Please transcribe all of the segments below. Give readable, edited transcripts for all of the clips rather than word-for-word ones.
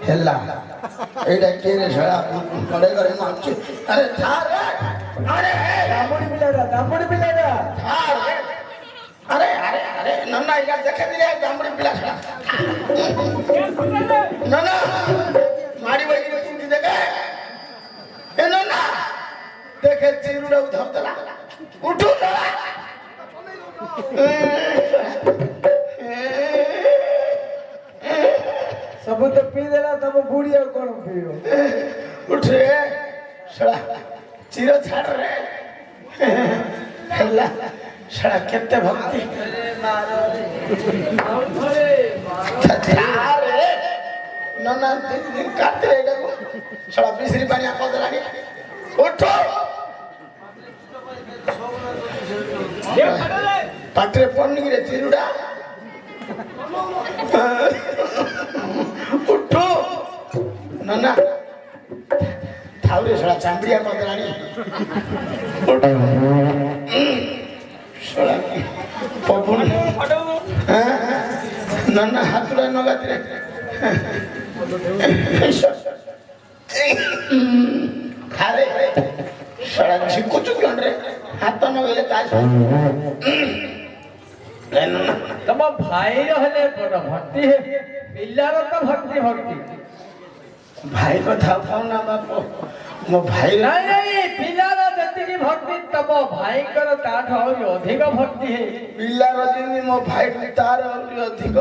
হেল্লা এইটা কে রে ছড়া ঘরে ঘরে মারছে আরে ছাড় রে আরে দামড়ি বিলাইরা ছাড় রে আরে আরে আরে নন্না এটা দেখে দিলে দামড়ি বিলা ছড়া নন্না মারি বাড়ি চিন্তি দেখে এ নন্না দেখে চিরুড়া ধরতলা উঠু দাঁড়া सब तो पी देला तब बूढ़ी और कौन पियो उठ रे सड़ा चिरो छाड़ रे हल्ला सड़ा केते भक्ति छाड़ रे नन्ना काट रे एटा सड़ा बिसरी पानी को दलानी उठो पाटरे पन्नी रे चिरुडा उठो नन्ना थावरे सड़ा चांबड़िया को दलानी उठो सड़ा पपुन नन्ना हाथुरा नगात रे खारे सड़ा छिको चुकन रे हाथ न गले काज तब भाई रहले बड़ भक्ति है पिल्लार तो भक्ति भक्ति भाई को था फोन ना बापो मो भाई नहीं नहीं पिल्लार जति की भक्ति तब भाई कर ताठ और अधिक भक्ति है पिल्लार जिनी मो भाई तार और अधिक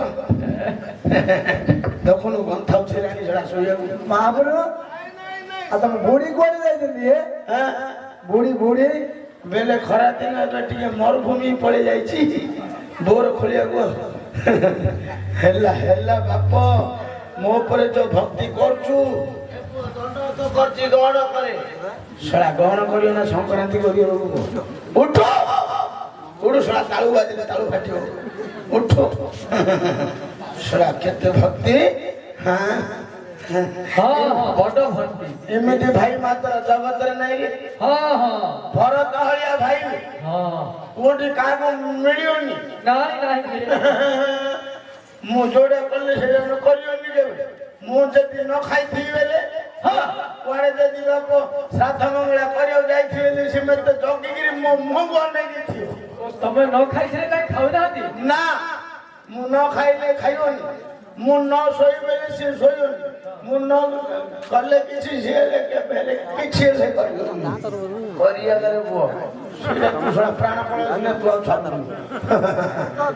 देखो नु गंथा छेरानी जड़ा सोया महापुर आ तुम बूढ़ी कोन जाई जल्दी है हां बूढ़ी बूढ़ी बेले खरा दिन टिके मरुभूमि पड़े जाई छी बोर खोलिया को हेला हेला बापो मो पर जो भक्ति करछु दंड तो करछि गहण करे सड़ा गहण करियो ना संक्रांति करियो उठो उठो सड़ा ताळू बाजिले ताळू फाटियो उठो सड़ा केते भक्ति हां हां बड़ भक्ति एमिति भाई मात्र जगत रे नहीं रे हां हां भरत हलिया भाई हां कोठी कागो मिलियोनी नहीं नहीं मु जोड़े कले से न करियोनी के मु जदी न खाई थी बेले हां कोड़े जदी बापो साथ मंगला करियो जाई थी बेले से में तो जोगी गिरी मो मंगो नहीं थी तमे न खाई छे नहीं खाउ ना दी ना मु न खाइले खाइयोनी मु न सोई बेले से सोइयोनी मु न कले किछि से लेके पहले किछि से करियो करिया करे वो दूसरा प्राण पड़े ने तो छात्र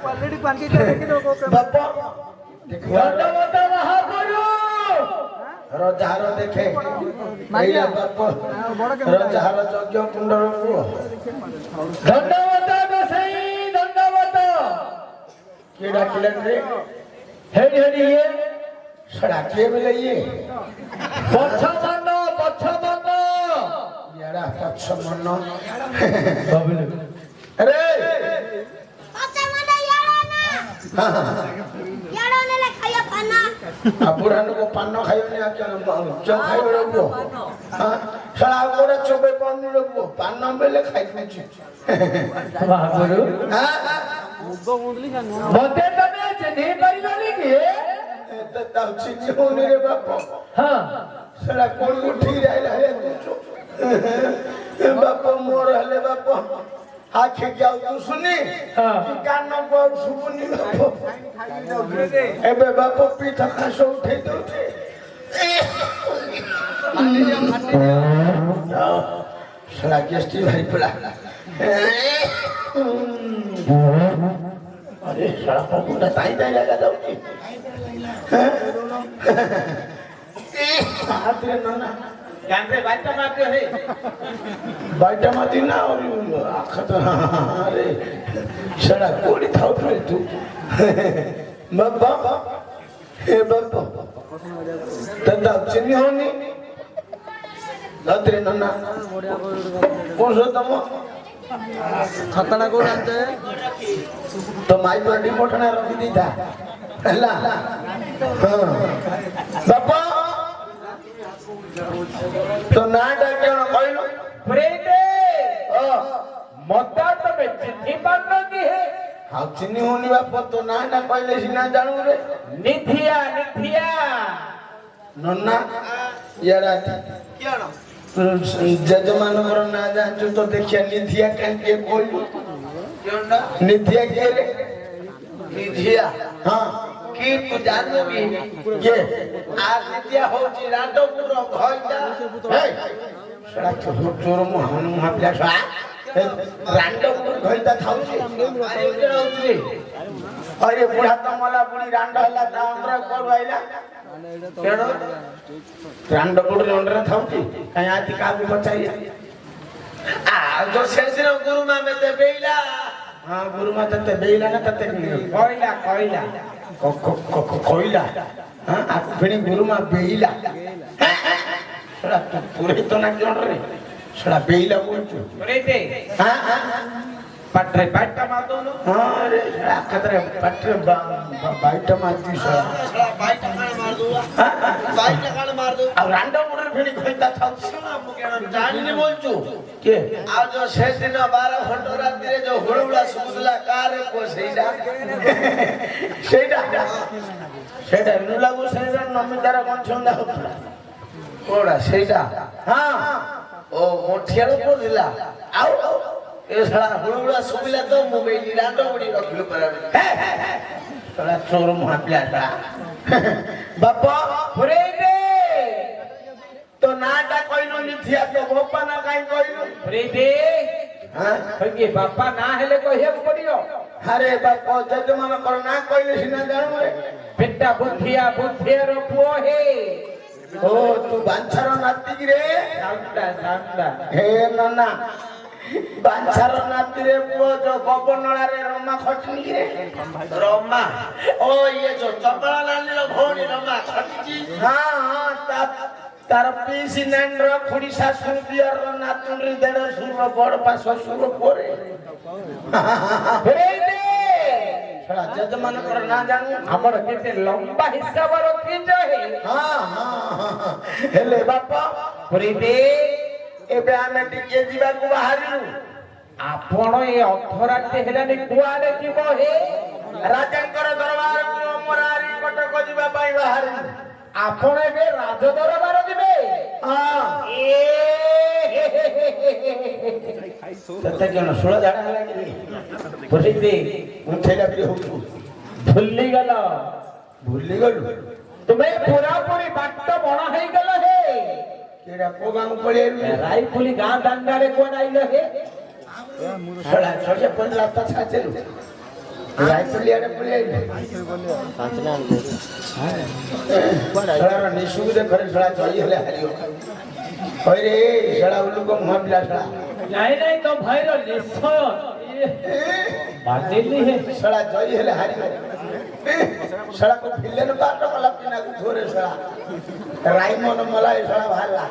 क्वालिटी क्वांटिटी देखि दो बापा बता बता महापुरु रजहार देखे माइया बापा रजहार यज्ञ कुंडर को दंडवत गोसाई दंडवत केडा किलन रे हेडी हेडी ये सड़ा के मिले ये पछ मन यारा पछ मन बाबले अरे पछ मन यारा ने ले खाया पाना अपुरान को पान खायो ने क्या जो खायो रे वो हां सड़ा गोरे चोबे पान रे वो पान बेले खाइ छी महापुरु हां बते तने चिन्हि परिवानी के तो तब चिन्हि होने रे बापा हां सड़ा कोन उठी रहले है कुछो बापा मोर हले बापा आखे जाऊ तू सुनी हां कान को सुनी बापा एबे बापा पीठ खासो उठे दो सड़ा गेस्टी भाई पड़ा अरे सड़ा पपुटा ताई ताई लगा दउची हाथ रे नन्ना कैमरे बाइटा मारते है बाइटा माती ना और खतर अरे सड़ा कोड़ी था उठे तू बाबा हे बाबा तंदा चिन्नी होनी दादरे नन्ना कौन सो तम खतना को जानते तो माई बड़ी मोटना रखी दी था हला हां बाबा तो नाटा केन कहलो प्रेते मता तबे चिट्ठी पानो की है हाउ चिन्नी होनी बापा तो नाटा कहले सिना जानू रे निथिया निथिया नन्ना यारा क्या जजमान ना जाचु तो देखिया निधिया कहीं कोई निधिया के रे निधिया हाँ की तू जानोगी ये आज निधिया हो जी रातो पूरा भइला सड़ा चोर मोहन महाप्या सड़ा रांडो घंटा थाउची अरे उधर उतरे अरे बुढ़ा तो मला बुढ़ी रांडो हला ता हमरा कोड आइला केडो रांडो बुढ़ी अंडर थाउची कहीं आती का भी बचाई आ जो सेसिनो गुरु मा में ते बेला हाँ गुरु माता ते बेइला ना तते कोइला कोइला कोइला हाँ आप फिर गुरु माँ बेइला सड़ा तू पूरे तो ना क्यों रे सड़ा बेइला बोल चु प्रेते हाँ हाँ पटरे बाइटा मार दो हाँ अरे सड़ा कतरे पटरे बाइटा मारती सड़ा बाइक टकाने मार दूंगा बाइक टकाने मार दूं अब रांडो मुड़े फिर कोई ता था सुना मुके जानी नहीं बोल चू के आज जो सेसिनो 12 घंटा रात रे जो हुड़ुड़ा सुमुदला कार को सेइडा सेटा नुलागु सेटा नमिदार कौन छंदा होता कोड़ा सेइडा हाँ ओ मोठियारो को दिला आओ ए साला हुड़ुड़ा सुमिला तो मोबाइल रातो बुड़ी रखिलो पर सड़ा चोर महाप्या सड़ा बापा प्रेते तो नाटा कोइनो निथिया तो गोपा ना काई कोइनो प्रेते हाँ होगे बापा ना हेले को हेब पड़ियो अरे बापा जजमान कर ना कोइले सिना जानू रे बेटा बुद्धिया बुद्धिया रो पुओ हे ओ तू बांछार नाती की रे सामला हे नन्ना बांछार नाती रे पुओ जो गोपनला रे रमा खटनी की रे रोमा ओ ये जो चपला लाली रो भोनी रोमा खटीची हाँ हाँ तार पीसी नंद्र खुड़ी सासु दियर नातुंडी देड़ सुर बड़ पास सुर पोरे प्रेते सड़ा जजमान कर ना जानू हमर केते लंबा हिस्सा वर खींचो हे हाँ हाँ हाँ हेले बापा प्रेते एबे आमे टिके जीवा को बाहरिलु आपण ए अधराते हेलानी कुआले जीवो हे राजांकर दरबार को अमरारी कटक जीवा पाई बाहरिलु आपण एबे राज दरबार दिबे हाँ ए तते केन सुळ झाडा लागी प्रेते उठेला भी होतु भूली गलो भूली गलु तुम्हें पूरा पूरी बाट बणा हे गलो हे केरा को गांव पळे रायपुली गां दांडारे कोण आइलो हे सड़ा छोटे पण लाता छाचेलु रायपुली आडे पळे सड़ा निसुग दे करे सड़ा चली हले हरियो ओइ रे सड़ा उल्लू को मुहाबिला सड़ा नहीं नहीं तो भाई रो निश्चय बातेली है सड़ा जई हले हरियो सड़ा को फिल्ले न बात कला पिना को थोरे सड़ा राइमन मलाई सड़ा भाला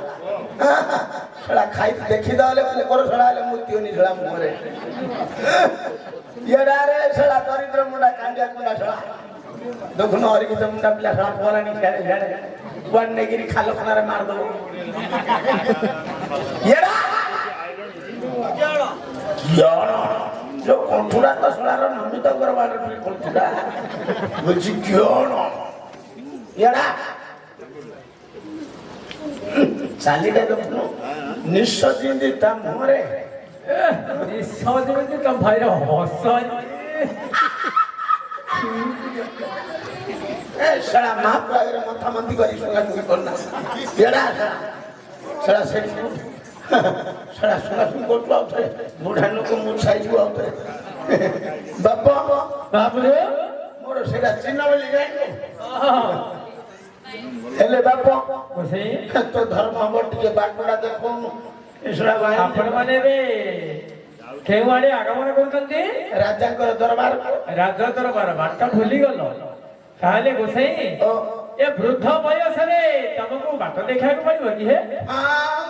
सड़ा खाई देखि दाले को करो सड़ा ले मुक्ति होनी सड़ा मोरे ये रे सड़ा दरिद्र मुंडा कांडिया मुंडा सड़ा देखनो हरि की मुंडा पिला सड़ा पोला नहीं करे जाने वन्ने गिरी खालो खनारे मार दो येड़ा यार जो कोठुरा तो सड़ारो नमित करवार में कोठुरा बुझी क्यों न येड़ा चालीटा देखनो निश्चय जिंदी ता मोरे निश्चय में तो भाई रो हसन ए सड़ा माफ लागे माथा मंदी करी संगा तुई करना येड़ा सड़ा सेठ सड़ा सुना सुन को तो आउथे बुढ़ा नु को मुछ साइजु आउथे बाबा बाबू मोर सेड़ा चिन्ह बोली गए ହେଲେ ବାପ ଗୋସାଇଁ ତ ଧର୍ମ ହବ ଟିକେ ବାଟଟା ଦେଖୁନୁ ଏସଡ଼ା ଭାଇ ଆପଣ ମାନେ ଏବେ କେଉଁ ଆଡେ ଆଗମନ କରୁଛନ୍ତି? ରାଜାଙ୍କର ଦରବାର ରାଜ ଦରବାର ବାଟ ଭୁଲିଗଲ। ତାହେଲେ ଗୋସାଇଁ ଏ ବୃଦ୍ଧ ବୟସରେ ତମକୁ ବାଟ ଦେଖାଇବାକୁ ପଡିବ କି ହେ?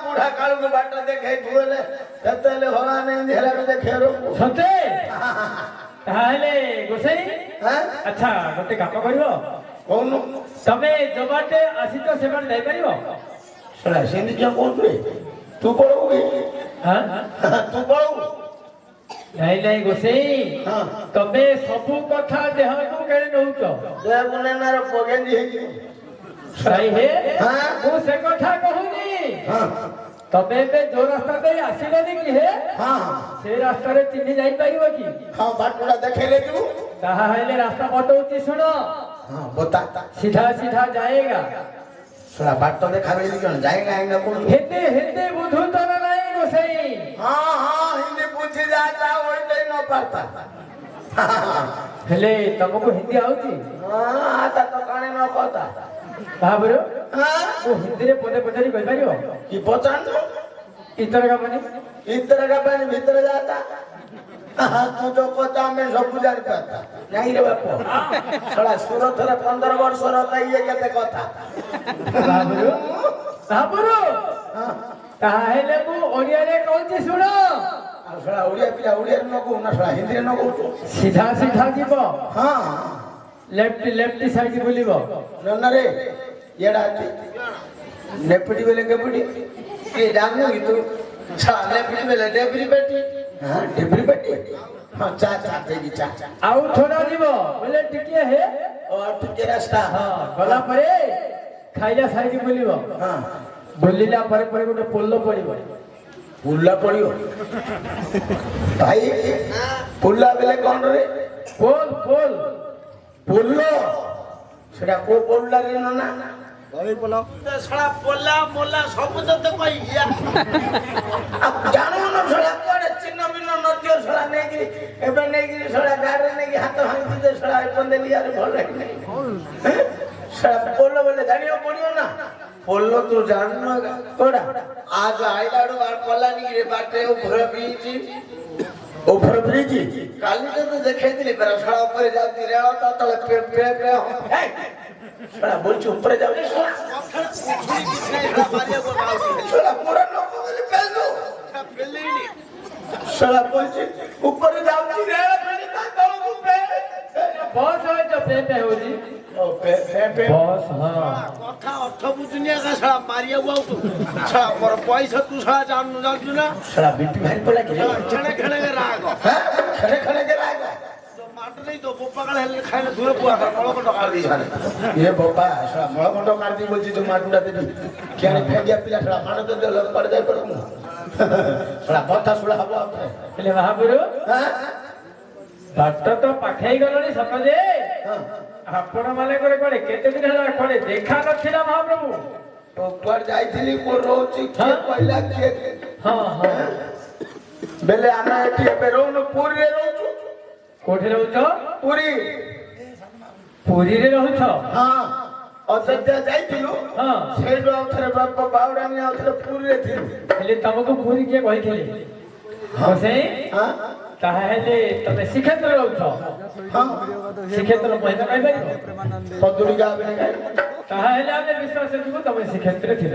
ବୁଢା କାଳକୁ ବାଟ ଦେଖେଇଥିବୁ ହେଲେ ସେତେବେଳେ ଭଗବାନ ଏମିତି ହେଲା ଦେଖେଇବ ସତେ? ତାହେଲେ ଗୋସାଇଁ ଆଚ୍ଛା ଗୋଟେ କାମ କରିବ, କହୁନୁ ତମେ ଯୋଉ ବାଟେ ଆସିଛ ସେ ବାଟେ ଯାଇପାରିବ? ଶୁଣା ସେମିତି କିଏ କହୁଛୁ ତୁ ପଳଉ କି ହଁ ତୁ ପଳଉ ନାଇଁ ନାଇଁ ଗୋସାଇଁ ତମେ ସବୁ କଥା ଦେହକୁ କେଳେ ନଉଛ? ଦେବନାର ପଗେଞ୍ଜି ହେଇଯିବ ଭାଇ ହେ ମୁଁ ସେ କଥା କହୁନି। ତମେ ଏବେ ଯୋଉ ରାସ୍ତା ଦେଇ ଆସିଲନି କି ହେ ସେ ରାସ୍ତାରେ ଚିହ୍ନି ଯାଇପାରିବ କି? ହଁ ବାଟଟା ଦେଖେଇଲେ ତୁ ତାହା ହେଲେ ରାସ୍ତା ବତଉଛି ଶୁଣ, ହଁ ବତା सीधा सीधा जाएगा। ଶୁଣା ବାଟ ଦେଖା ବେଲି କଣ ଯାଏଗା ଆଏଗା କହୁଛୁ हिंदी हिंदी बुझू तो नहीं गोसाई। हाँ हाँ हिंदी पूछी जाता वही न पाता हेले तुमको हिंदी आउची? हाँ आता तो काने न कहता बाबरो हाँ वो हिंदी रे पदे पदे कहि पारियो? कि पहचान दो इतर का बनी इस तरह का पानी भीतर जाता हाँ तू तो कहता मैं सब बुझा नहीं पाता नहीं रे बापू थोड़ा सूरत रे 15 वर्ष रहता ये कहते कथा बाबरो बाबरो ताहेले मु ओडिया रे कहूची सुनो, ଆଉ ଶଳା ଓଡ଼ିଆ ପିଲା ଓଡ଼ିଆରେ ନ କହୁ ନା ଶଳା ହିନ୍ଦୀରେ ନ କହୁଛୁ सीधा सीधा जीव ହଁ लेफ्ट लेफ्ट साइड बुलिबो। ନନାରେ ଇଆଡା ଅଛି ନେପିଟି ବେଲେ କେପିଟି ये जानू कि तू छाले पिटी में डेबरी बेटी ହଁ ଡେବ୍ରି ପେଟି ହଁ ଚା ଚା ଦେଇକି ଚା आउ थोड़ा जीव बोले टिके हे ଓ ଆଉ ଟିକେ ରାସ୍ତା हां गला परे खाइला साइड बुलिबो। ହଁ ବୁଲିଲା ପରେ ପରେ ଗୋଟେ ପୋଲ ପଡିବ। ପୁଲା ପଡିବ ଭାଇ ପୁଲା ବେଲେ କଣ ରେ ପୋଲ ପୋଲ ପୁଲ ସେଟା କୋଉ ପଡୁଲା ରେ ନନା सड़ा पोला मोला सब तो कोई या ଜାଣୁ ନ ଶଳା କୁଆଡେ ଚିହ୍ନ ବିନ୍ନ ନଥିବ ଶଳା ନେଇକିରି ଏବେ ନେଇକିରି ଶଳା ଗାଡିରେ ନେଇକି ହାତ ଭାଙ୍ଗି ଦେ ଶଳା ଏପନ୍ଦେ ଲିଆରେ ଭଲ ଲାଗିନି ଶଳା ପୋଲ ବେଲେ ଜାଣିବାକୁ ପଡିବ ନା पोलो तू जानू କୋଉଟା आज आइलाडू बार पोला नी रे बाटे ऊपर बीच ଉପର ବ୍ରିଜ काली तो देखेइतिली पर सड़ा ऊपर जाती रेଳ ता तले पे पे पे ଶଳା ବୋଲଛୁ ଉପରେ ଯାଉଛି ଶଳା ପୁରା ଲୋକ ବୋଲି ପେଲୁ ଶଳା ବୋଲଛି ଉପରେ ଯାଉଛି ରେଳ ଫେରି ତା ତଳକୁ ପେ ବସ୍ હોય તો પે પે હોજી ଓ ପେ ପେ ପେ ବସ୍ ହଁ କଥା ଅର୍ଥ ବୁଝୁନିଆ का सड़ा मारिया आउ तू सड़ा पर पैसा तू सड़ा जानू जानू ना ଶଳା ବିପି ଭାରି ପଡିଲା କି खणे खणे के राग ଖଡେ ଖଡେ କେ ରାଗ तो माट नहीं तो पोपा का हेले खाइले धुरे पुआ कर मळ को टका दी सारे ଏ ବାବା ଶଳା ମଳକଣ୍ଡ କାଢି ବୋଲଛି ତୁ ମାଟୁଟା ଦେବି କିଆଣି ଫେଗିଆ ପିଲା ଶଳା ମାଟ ତ ଦେଲ ପଡେ ଯାଇ ପଡ ମୁଁ ଶଳା କଥା ଶୁଳା ହବ après ହେଲେ ମହାପୁରୁ ହଁ ବାଟ ତ ପାଖେଇ ଗଲଣି ସତ ଯେ ଆପଣ ମାନଙ୍କର କୁଆଡେ କେତେ ଦିନ ହେଲା କୁଆଡେ ଦେଖା ନଥିଲା ମହାପ୍ରଭୁ? तो पर जाइथिली को रोची के पहिला के ହଁ ହଁ बेले आना एठी एबे रोनु पुरी रे रोचु କୋଉଠି ରହୁଛ? पुरी ପୁରୀରେ ରହୁଛ? हां अयोध्या जाइथिलु ହଁ सेडो आउथरे बाबा बावडानी आउथरे पुरी रे थिलु ହେଲେ ତମକୁ ପୁରୀ କିଏ କହିଥିଲେ? ଗୋସାଇଁ हां ତାହେଲେ ତମେ ଶ୍ରୀକ୍ଷେତ୍ରରେ ରହୁଛ? हां ଶ୍ରୀକ୍ଷେତ୍ର ମହିମା କହିପାରିବ? पदुड़ी का आबे गाय ତାହେଲେ ଆମେ ବିଶ୍ୱାସ ଯିବୁ ତମେ ଶ୍ରୀକ୍ଷେତ୍ରରେ ଥିଲ।